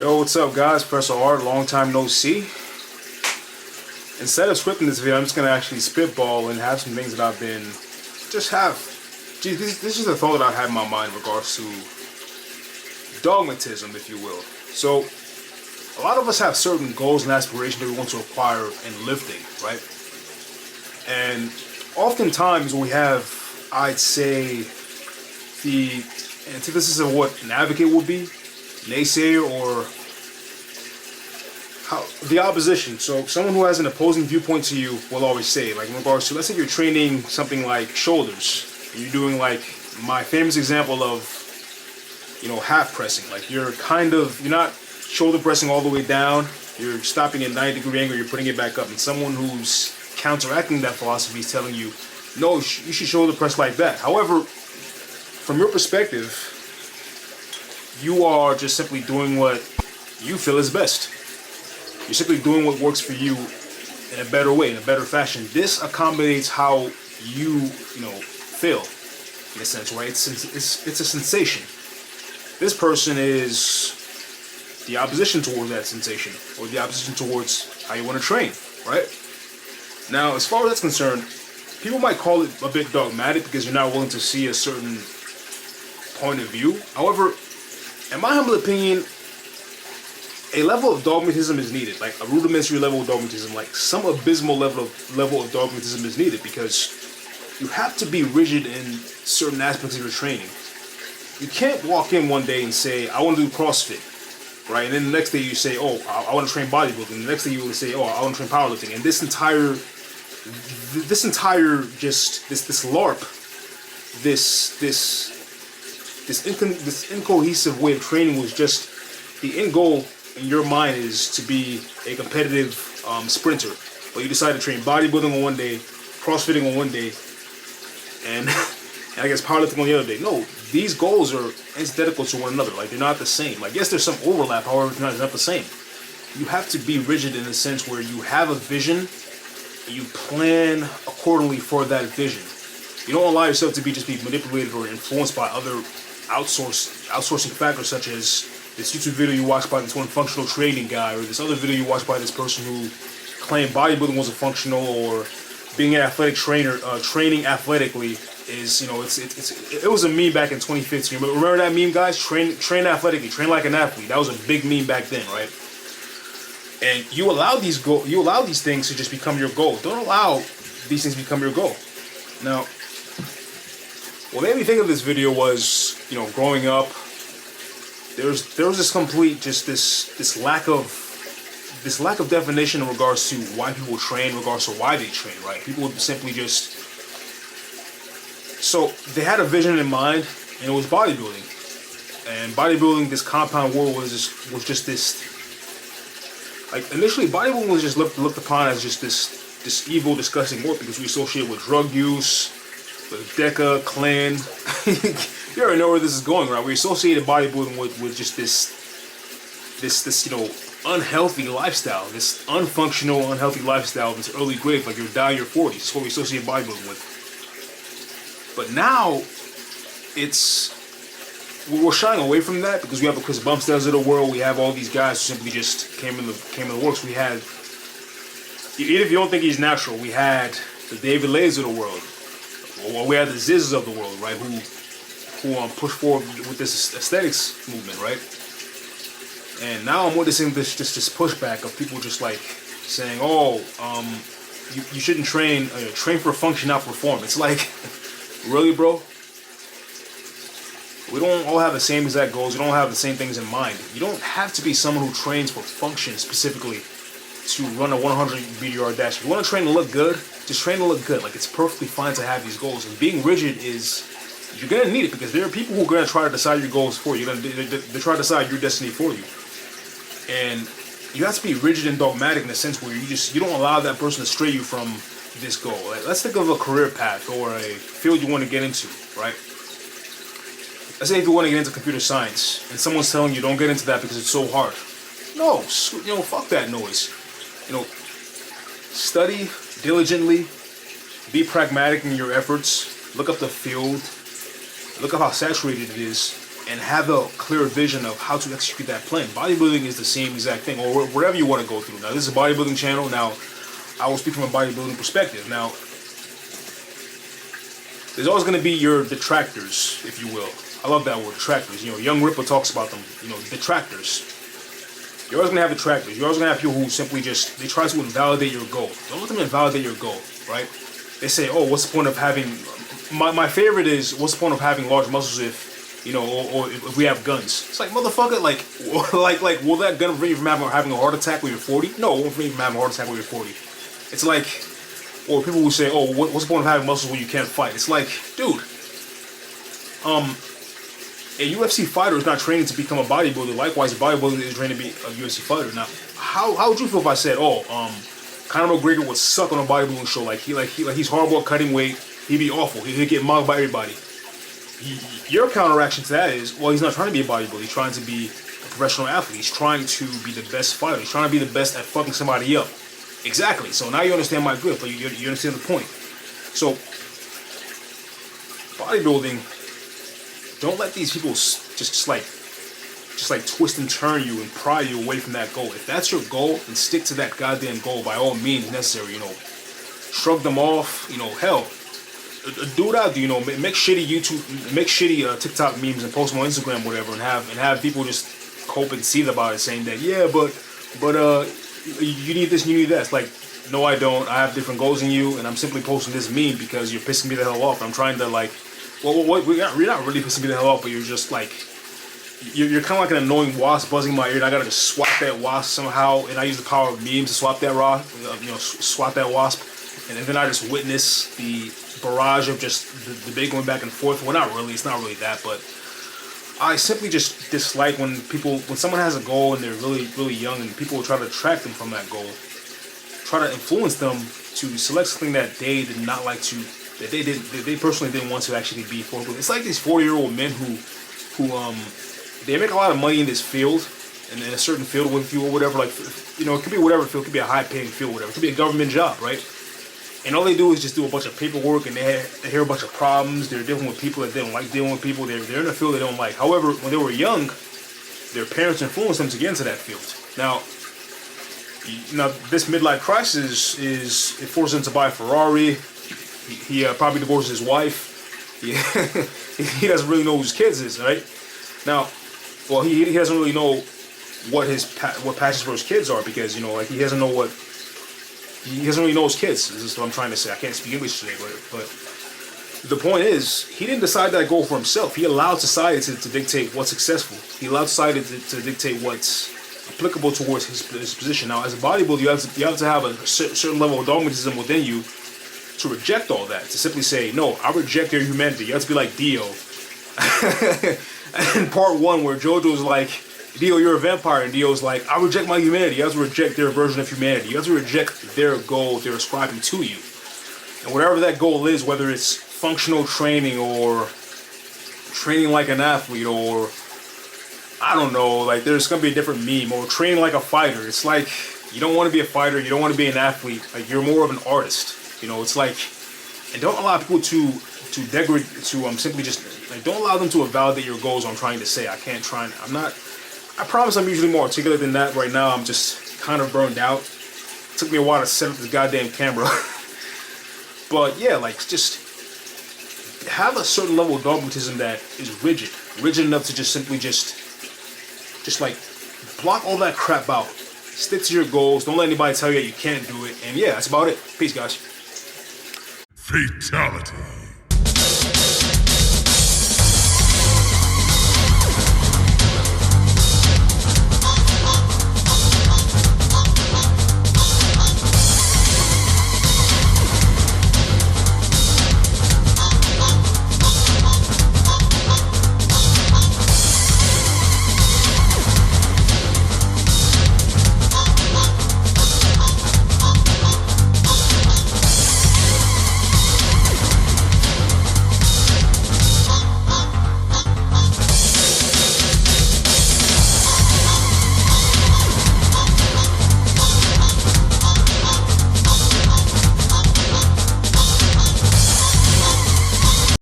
Yo, what's up, guys? Professor Art, long time no see. Instead of scripting this video, I'm just gonna actually spitball and have some things that I've been just have. Geez, this is a thought that I've had in my mind in regards to dogmatism, if you will. So, a lot of us have certain goals and aspirations that we want to acquire in lifting, right? And oftentimes we have, I'd say, the antithesis of what an advocate would be, naysayer, or the opposition. So someone who has an opposing viewpoint to you will always say, like in regards to, let's say you're training something like shoulders, and you're doing like my famous example of, half pressing. Like you're not shoulder pressing all the way down, you're stopping at 90-degree angle, you're putting it back up, and someone who's counteracting that philosophy is telling you, no, you should shoulder press like that. However, from your perspective, you are just simply doing what you feel is best. You're simply doing what works for you in a better way, in a better fashion. This accommodates how you feel, in a sense, right? It's a sensation. This person is the opposition towards that sensation, or the opposition towards how you want to train, right? Now, as far as that's concerned, people might call it a bit dogmatic because you're not willing to see a certain point of view. However, in my humble opinion, a level of dogmatism is needed, like a rudimentary level of dogmatism, like some abysmal level of dogmatism is needed, because you have to be rigid in certain aspects of your training. You can't walk in one day and say, I want to do CrossFit, right? And then the next day you say, oh, I want to train bodybuilding. And the next day you will say, oh, I want to train powerlifting. And this entire LARP, this incohesive way of training was just the end goal in your mind is to be a competitive sprinter. But you decide to train bodybuilding on one day, CrossFitting on one day, and I guess powerlifting on the other day. No, these goals are antithetical to one another. Like, they're not the same. Like, yes, there's some overlap, however, it's not the same. You have to be rigid in the sense where you have a vision and you plan accordingly for that vision. You don't allow yourself to just be manipulated or influenced by other outsourcing factors, such as this YouTube video you watched by this one functional training guy, or this other video you watched by this person who claimed bodybuilding wasn't functional, or being an athletic trainer, training athletically is, it was a meme back in 2015. Remember that meme, guys? Train athletically, train like an athlete. That was a big meme back then, right? And you allow these things to just become your goal. Don't allow these things to become your goal. Now, what made me think of this video was, growing up, there was this complete, just this lack of definition in regards to why people train, in regards to why they train, right? People would simply just, so they had a vision in mind, and it was bodybuilding. And bodybuilding, this compound world was just this, like, initially bodybuilding was just looked upon as just this evil, disgusting work, because we associate it with drug use, with DECA, Clan. You already know where this is going, right? We associated bodybuilding with just this unhealthy lifestyle, this unfunctional, unhealthy lifestyle, this early grave, like you're dying in your 40s. That's what we associate bodybuilding with. But now, we're shying away from that, because we have the Chris Bumsteads of the world. We have all these guys who simply just came in the works. We had, even if you don't think he's natural, we had the David Lays of the world. Well, we had the Zizzes of the world, right? Who push forward with this aesthetics movement, right? And now I'm witnessing this pushback of people just like saying, "Oh, you shouldn't train for function, not perform." It's like, really, bro? We don't all have the same exact goals. We don't have the same things in mind. You don't have to be someone who trains for function specifically to run a 100-meter dash. If you want to train to look good, just train to look good. Like, it's perfectly fine to have these goals. And being rigid is, you're going to need it, because there are people who are going to try to decide your goals for you. They try to decide your destiny for you. And you have to be rigid and dogmatic in the sense where you don't allow that person to stray you from this goal. Like, let's think of a career path or a field you want to get into, right? Let's say if you want to get into computer science and someone's telling you don't get into that because it's so hard. No, fuck that noise. Study diligently, be pragmatic in your efforts, look up the field, look up how saturated it is, and have a clear vision of how to execute that plan. Bodybuilding is the same exact thing, or whatever you want to go through. Now, this is a bodybuilding channel. Now, I will speak from a bodybuilding perspective. Now, there's always going to be your detractors, if you will. I love that word, detractors. You know, Young Ripper talks about them, you know, detractors. You're always going to have detractors. You're always going to have people who simply just, they try to invalidate your goal. Don't let them invalidate your goal, right? They say, oh, what's the point of having, my favorite is, what's the point of having large muscles if, you know, or if we have guns? It's like, motherfucker, like, will that gun prevent you from having a heart attack when you're 40? No, it won't prevent you from having a heart attack when you're 40. It's like, or people who say, oh, what's the point of having muscles when you can't fight? It's like, dude, a UFC fighter is not training to become a bodybuilder. Likewise, a bodybuilder is trained to be a UFC fighter. Now, how would you feel if I said, oh, Conor McGregor would suck on a bodybuilding show, he's horrible at cutting weight, he'd be awful, he'd get mocked by everybody. Your counteraction to that is, well, he's not trying to be a bodybuilder, he's trying to be a professional athlete, he's trying to be the best fighter, he's trying to be the best at fucking somebody up. Exactly. So now you understand my grip, but you understand the point. So, bodybuilding, don't let these people just like twist and turn you and pry you away from that goal. If that's your goal, then stick to that goddamn goal by all means necessary. You know, shrug them off. You know, hell, do what I do. You know, make shitty TikTok memes and post them on Instagram, whatever, and have people just cope and seethe about it, saying that but you need this, and you need that. It's like, no, I don't. I have different goals than you, and I'm simply posting this meme because you're pissing me the hell off. I'm trying to like, well, you're not really pissing me the hell off, but you're just like, you're kind of like an annoying wasp buzzing my ear, and I gotta just swat that wasp somehow, and I use the power of memes to swat that swat that wasp, and then I just witness the barrage of just the debate going back and forth. Well, not really. It's not really that, but I simply just dislike when someone has a goal and they're really, really young, and people will try to track them from that goal, try to influence them to select something that they did not like to, that they personally didn't want to actually be for. It's like these 40-year-old men who they make a lot of money in this field, and in a certain field with you or whatever, like, you know, it could be whatever field, it could be a high-paying field, whatever, it could be a government job, right? And all they do is just do a bunch of paperwork, and they hear a bunch of problems. They're dealing with people that they don't like dealing with people. They're in a field they don't like. However, when they were young, their parents influenced them to get into that field. Now this midlife crisis it forces him to buy a Ferrari. He probably divorces his wife. He doesn't really know who his kids is, right? Now, well, he doesn't really know what passions for his kids are, because, you know, like, he doesn't really know his kids. This is what I'm trying to say. I can't speak English today, but the point is, he didn't decide that goal for himself. He allowed society to dictate what's successful. He allowed society to dictate what's applicable towards his position. Now, as a bodybuilder, you have to have a certain level of dogmatism within you to reject all that. To simply say, no, I reject your humanity. You have to be like Dio. In part 1, where JoJo's like, Dio, you're a vampire, and Dio's like, I reject my humanity. You have to reject their version of humanity. You have to reject their goal they're ascribing to you. And whatever that goal is, whether it's functional training or training like an athlete, or I don't know, like, there's gonna be a different meme, or training like a fighter. It's like, you don't want to be a fighter, you don't want to be an athlete, like, you're more of an artist. You know, it's like, and don't allow people to degrade, to simply just, like, don't allow them to invalidate your goals. I'm trying to say, I promise I'm usually more articulate than that. Right now, I'm just kind of burned out. It took me a while to set up this goddamn camera. But yeah, like, just have a certain level of dogmatism that is rigid enough to just simply just like block all that crap out. Stick to your goals. Don't let anybody tell you that you can't do it. And yeah, that's about it. Peace, guys. Fatality.